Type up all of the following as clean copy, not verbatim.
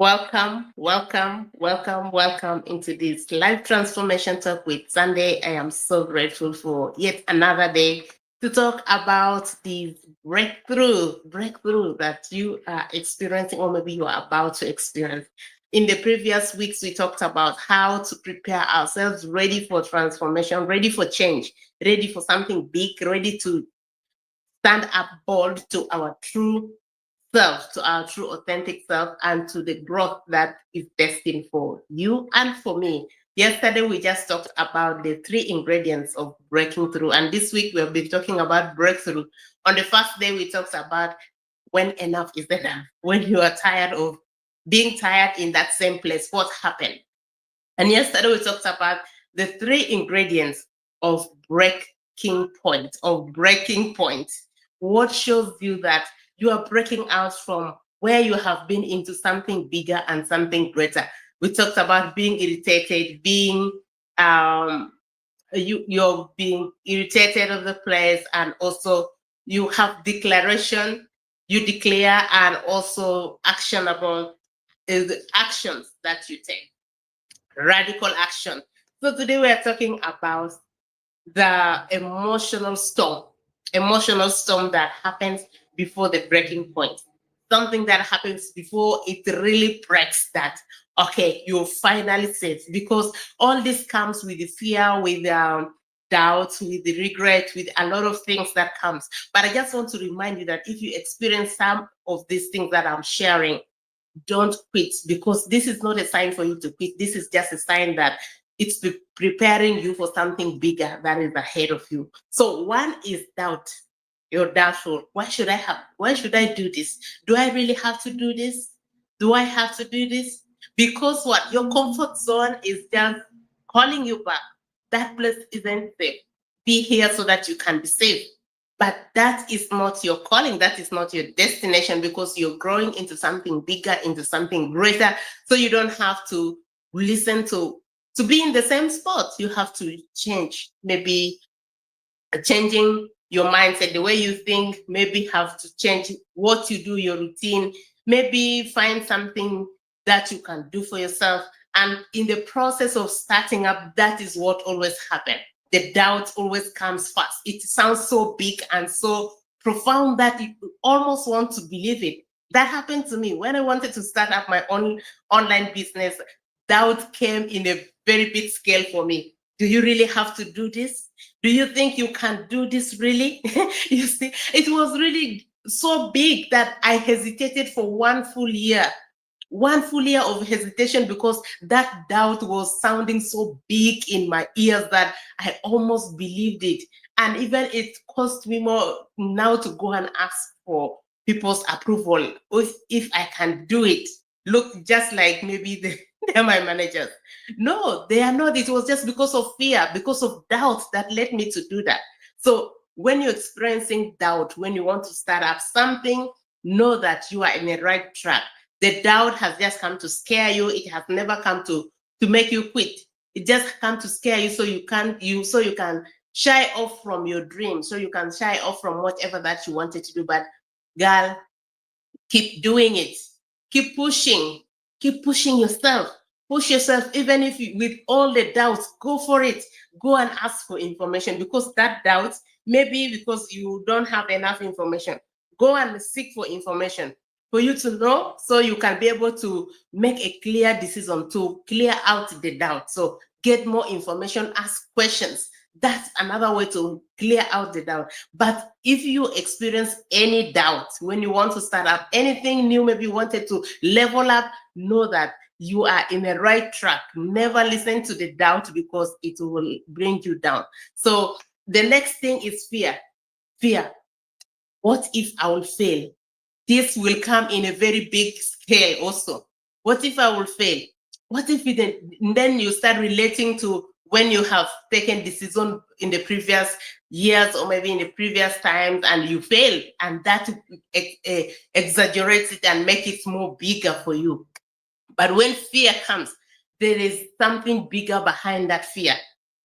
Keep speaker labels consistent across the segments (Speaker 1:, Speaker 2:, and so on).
Speaker 1: Welcome into this live transformation talk with Sunday. I am so grateful for yet another day to talk about the breakthrough that you are experiencing, or maybe you are about to experience. In the previous weeks, we talked about how to prepare ourselves ready for transformation, ready for change, ready for something big, ready to stand up bold to our true self, to our true authentic self, and to the growth that is destined for you and for me. Yesterday, we just talked about the three ingredients of breaking through. And this week, we'll be talking about breakthrough. On the first day, we talked about when enough is enough, when you are tired of being tired in that same place, what happened? And yesterday, we talked about the three ingredients of breaking point. What shows you that you are breaking out from where you have been into something bigger and something greater. We talked about being irritated, you're being irritated of the place, and also you have declaration, you declare, and also actionable is the actions that you take, radical action. So today we are talking about the emotional storm that happens before the breaking point. Something that happens before it really breaks that, okay, you're finally safe. Because all this comes with the fear, with doubt, with the regret, with a lot of things that comes. But I just want to remind you that if you experience some of these things that I'm sharing, don't quit, because this is not a sign for you to quit. This is just a sign that it's preparing you for something bigger that is ahead of you. So one is doubt. You're doubtful. Why should I do this? Do I really have to do this? Do I have to do this? Because what? Your comfort zone is just calling you back. That place isn't safe. Be here so that you can be safe. But that is not your calling. That is not your destination, because you're growing into something bigger, into something greater. So you don't have to listen to be in the same spot. You have to change. Maybe changing your mindset, the way you think, maybe have to change what you do, your routine, maybe find something that you can do for yourself. And in the process of starting up, that is what always happens. The doubt always comes fast. It sounds so big and so profound that you almost want to believe it. That happened to me when I wanted to start up my own online business. Doubt came in a very big scale for me. Do you really have to do this? Do you think you can do this really? You see, it was really so big that I hesitated for 1 full year. 1 full year of hesitation, because that doubt was sounding so big in my ears that I almost believed it. And even it cost me more now to go and ask for people's approval if I can do it. Look, just like maybe they're my managers. No, they are not. It was just because of fear, because of doubt that led me to do that. So when you're experiencing doubt, when you want to start up something, know that you are in the right track. The doubt has just come to scare you. It has never come to make you quit. It just come to scare you so you can shy off from your dream, so you can shy off from whatever that you wanted to do. But girl, keep doing it. Keep pushing. Keep pushing yourself. Push yourself, even if you, with all the doubts, go for it. Go and ask for information, because that doubt, maybe because you don't have enough information. Go and seek for information for you to know, so you can be able to make a clear decision to clear out the doubt. So get more information, ask questions. That's another way to clear out the doubt. But if you experience any doubt when you want to start up anything new, maybe you wanted to level up, know that you are in the right track. Never listen to the doubt, because it will bring you down. So the next thing is fear. Fear. What if I will fail? This will come in a very big scale also. What if I will fail? What if then you start relating to when you have taken decision in the previous years, or maybe in the previous times, and you fail, and that exaggerates it and make it more bigger for you. But when fear comes, there is something bigger behind that fear.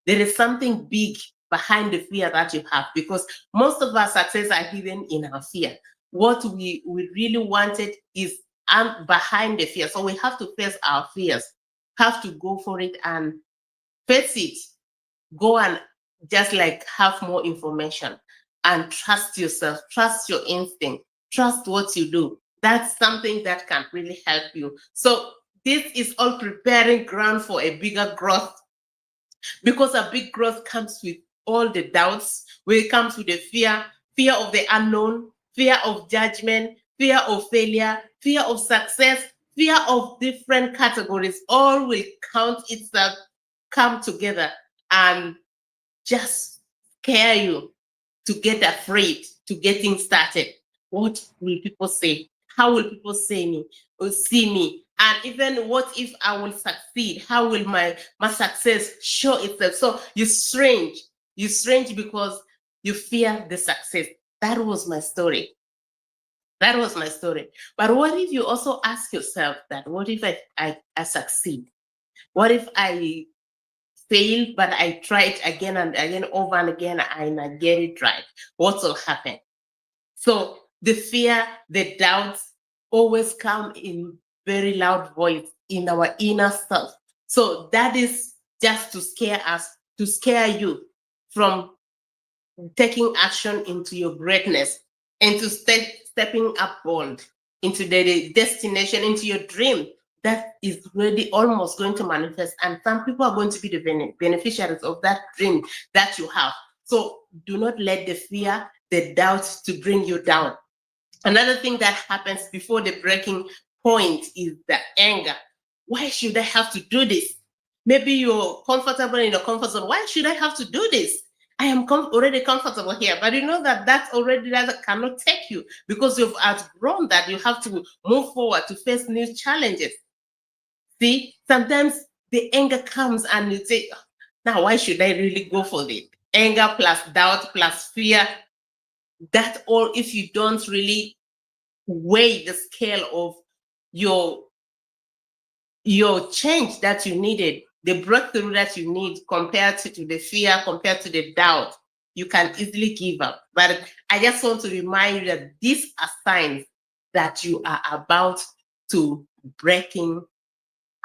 Speaker 1: There is something big behind the fear that you have, because most of our success are hidden in our fear. What we really wanted is behind the fear. So we have to face our fears, have to go for it and face it. Go and just like have more information and trust yourself, trust your instinct, trust what you do. That's something that can really help you. So this is all preparing ground for a bigger growth, because a big growth comes with all the doubts, where it comes with the fear of the unknown, fear of judgment, fear of failure, fear of success, fear of different categories. All will count itself, come together and just scare you to get afraid to getting started. What will people say? How will people say me or see me? And even what if I will succeed? How will my success show itself? So you're strange. You're strange because you fear the success. That was my story. That was my story. But what if you also ask yourself that, what if I succeed? What if I fail, but I try it again and again, over and again, and I get it right? What will happen? So the fear, the doubts always come in very loud voice in our inner self. So that is just to scare us, to scare you from taking action into your greatness, into stepping up bold into the destination, into your dream that is really almost going to manifest. And some people are going to be the beneficiaries of that dream that you have. So do not let the fear, the doubt to bring you down. Another thing that happens before the breaking point is the anger. Why should I have to do this? Maybe you're comfortable in your comfort zone. Why should I have to do this? I am already comfortable here, but you know that already that cannot take you, because you've outgrown that. You have to move forward to face new challenges. See, sometimes the anger comes and you say, now why should I really go for it? Anger plus doubt plus fear, that all, if you don't really weigh the scale of your change that you needed, the breakthrough that you need, compared to the fear, compared to the doubt, you can easily give up. But I just want to remind you that these are signs that you are about to breaking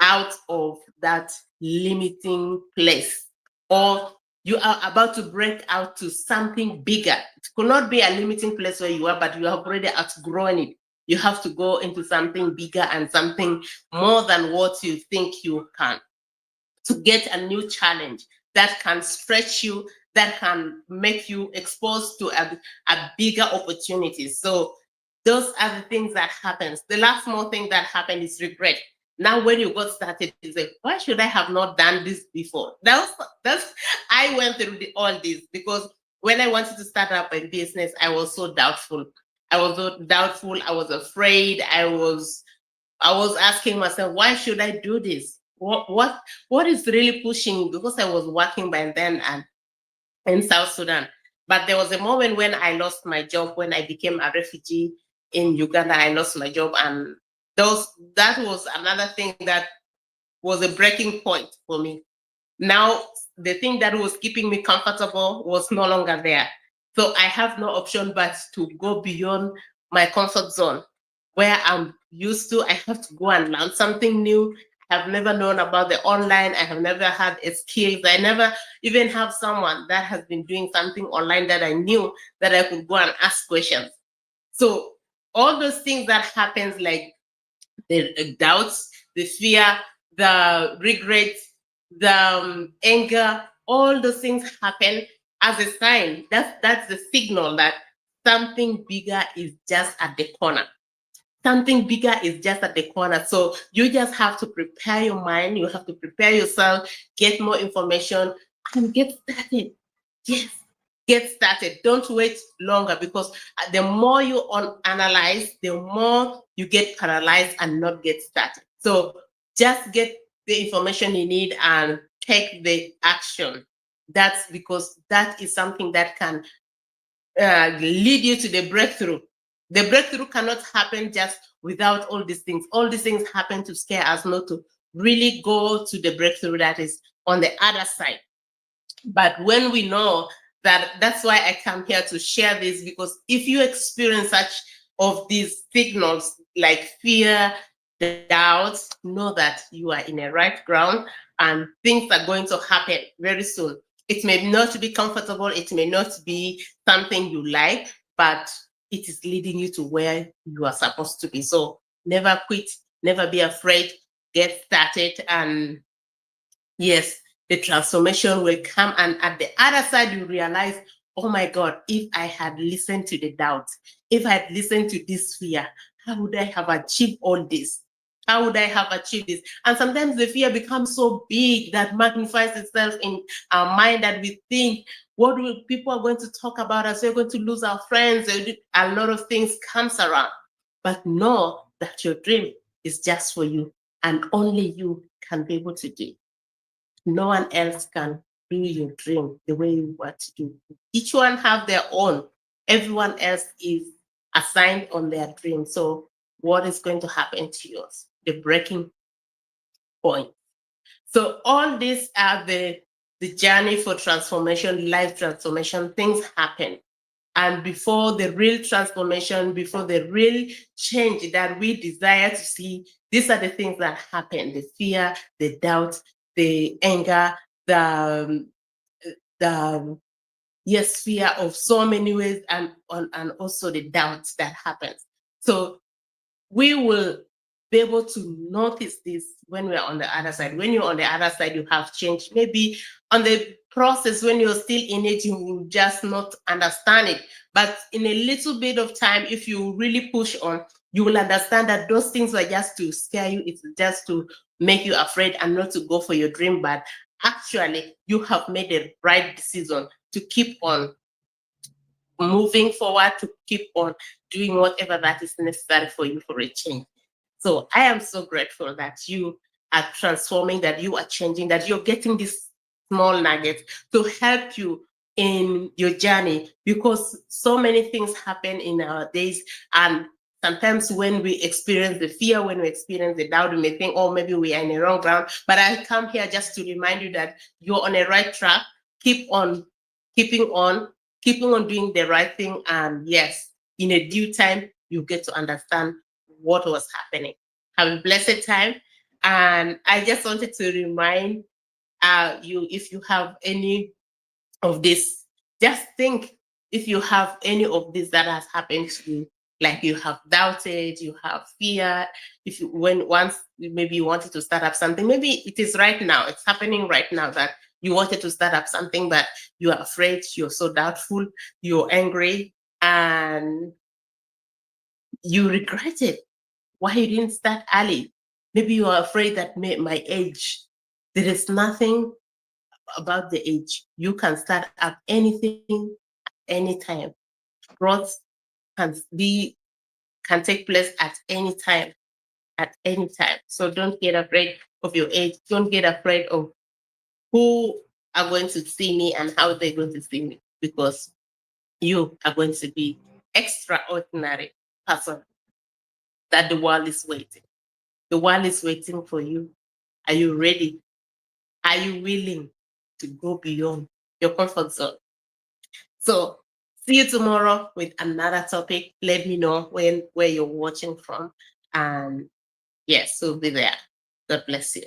Speaker 1: out of that limiting place, or you are about to break out to something bigger. It could not be a limiting place where you are, but you have already outgrown it. You have to go into something bigger and something more than what you think you can, to get a new challenge that can stretch you, that can make you exposed to a bigger opportunity. So those are the things that happens. The last more thing that happened is regret. Now, when you got started, you say, why should I have not done this before? That's I went through all this, because when I wanted to start up a business, I was so doubtful. I was so doubtful. I was afraid. I was asking myself, why should I do this? What is really pushing me? Because I was working by then and in South Sudan. But there was a moment when I lost my job, when I became a refugee in Uganda. I lost my job, and that was another thing that was a breaking point for me. Now, the thing that was keeping me comfortable was no longer there. So I have no option but to go beyond my comfort zone, where I'm used to. I have to go and learn something new. I've never known about the online. I have never had a skills. I never even have someone that has been doing something online that I knew that I could go and ask questions. So all those things that happens, like the doubts, the fear, the regret, the anger, all those things happen as a sign. That's the signal that something bigger is just at the corner. Something bigger is just at the corner. So you just have to prepare your mind. You have to prepare yourself, get more information, and get started. Yes, get started. Don't wait longer, because the more you analyze, the more you get paralyzed and not get started. So just get the information you need and take the action. That's because that is something that can lead you to the breakthrough. The breakthrough cannot happen just without all these things. All these things happen to scare us not to really go to the breakthrough that is on the other side. But when we know that, that's why I come here to share this, because if you experience such of these signals, like fear, doubt, know that you are in a right ground and things are going to happen very soon. It may not be comfortable, it may not be something you like, but it is leading you to where you are supposed to be. So never quit, never be afraid, get started, and yes, the transformation will come. And at the other side, you realize, oh my God, if I had listened to the doubt, if I had listened to this fear, how would I have achieved all this? How would I have achieved this? And sometimes the fear becomes so big that magnifies itself in our mind that we think, what will people are going to talk about us? We're going to lose our friends. A lot of things comes around. But know that your dream is just for you and only you can be able to do it. No one else can do your dream the way you want to do. Each one have their own. Everyone else is assigned on their dream. So what is going to happen to yours? The breaking point. So all these are the journey for transformation, life transformation. Things happen. And before the real transformation, before the real change that we desire to see, these are the things that happen: the fear, the doubt, the anger, the the yes, fear of so many ways, and also the doubts that happens. So we will be able to notice this when we're on the other side. When you're on the other side, you have changed. Maybe on the process, when you're still in it, you will just not understand it. But in a little bit of time, if you really push on, you will understand that those things were just to scare you. It's just to make you afraid and not to go for your dream. But actually, you have made the right decision to keep on moving forward, to keep on doing whatever that is necessary for you for a change. So I am so grateful that you are transforming, that you are changing, that you're getting these small nuggets to help you in your journey, because so many things happen in our days. And sometimes when we experience the fear, when we experience the doubt, we may think, oh, maybe we are in the wrong ground. But I come here just to remind you that you're on a right track. Keep on keeping on, keeping on doing the right thing. And yes, in a due time, you get to understand what was happening. Have a blessed time. And I just wanted to remind you, if you have any of this, just think, if you have any of this that has happened to you, like you have doubted, you have fear, if you, when once maybe you wanted to start up something, maybe it is right now, it's happening right now, that you wanted to start up something, but you are afraid, you're so doubtful, you're angry, and you regret it. Why you didn't start early? Maybe you are afraid that my age. There is nothing about the age. You can start up anything anytime. Growth can be can take place at any time, at any time. So don't get afraid of your age. Don't get afraid of who are going to see me and how they're going to see me, because you are going to be extraordinary person that the world is waiting. The world is waiting for you. Are you ready? Are you willing to go beyond your comfort zone? So see you tomorrow with another topic. Let me know where you're watching from. And yes, we'll be there. God bless you.